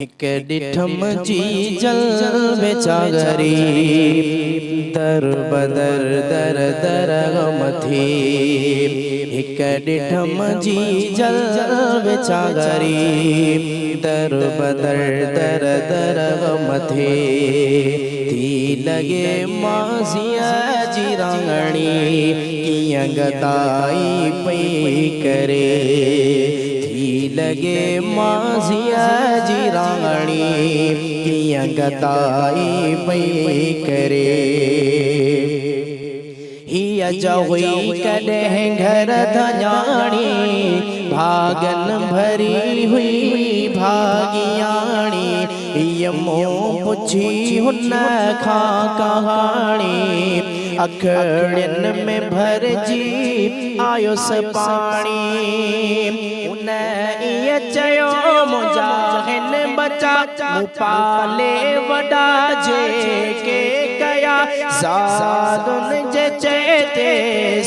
हिक ॾिठम जी जलवे चागरी दर बदर दर दर गम थी। हिक ॾिठम जी जलवे चागरी दर बदर दर दर गम थी लगे माज़िया जी रांगणी कीअं गदाई पई करे। लगे माज़िया जी रांगणी कीअं गदाई पई करे। हिया जहुई कॾहिं घर धञाणी भागन भरी हुई भागियाणी। हिय मूं पुछी हुन खां कहाणी अखड़ियुनि में भरजी आयुसि पाणी। उन इय चयो मुंहिंजा हिन बचा मूं पाले वॾा जेके कया ज़ादुनि जे चएते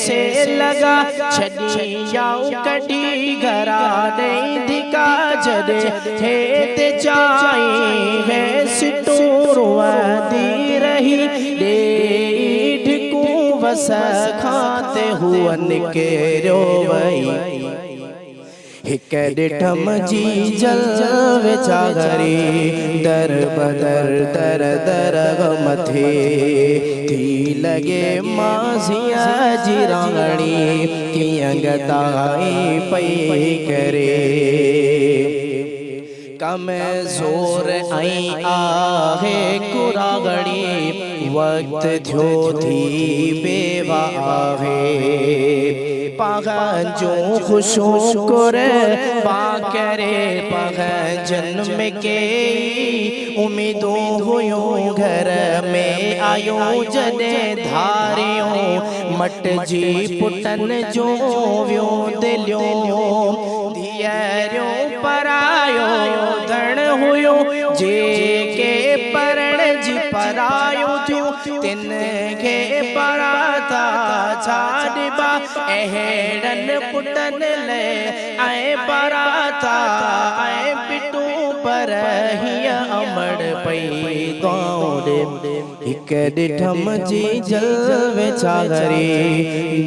से लॻा छॾी आऊं कढी घरा ॾेई धिका जॾहिं हेते चाई हेसि तूं रुअंदी रही ॾेढ वस खां ते हुअ निकिरियो वई। हिक ॾिठम जी जलवे चागरी दर बदर दर दर गम थी लगे माज़िया जी रांगणी कीअं गदाई पई करे। कमज़ोर ऐं आहे कुरागणी वक़्त थियो थी बेवा आहे। पंहिंजो ख़ुशुकुर पा करे पंहिंजन में के उम्मीदूं हुयूं घर में आयूं जॾहिं धारियूं मटिजी पुटनि जो वियो दिलियूं। धीअरूं परायो धण हुयो जेके परण जी परायूं थियूं तिन खे पराता छाड़िबा अहिड़नि पुटनि लाइ ऐं पराता ऐं पिटूं पर हीअ अमड़ पई दौड़े। हिक ॾिठम जी जलवे चागरी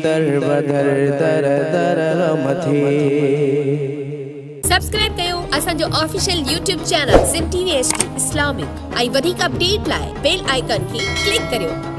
दर बदर दर दर मथे। सब्सक्राइब कयो असांजो official YouTube channel Sindh TV HD Islamic ऐं वधीक अपडेट लाइ बेल आइकन खे क्लिक करियो।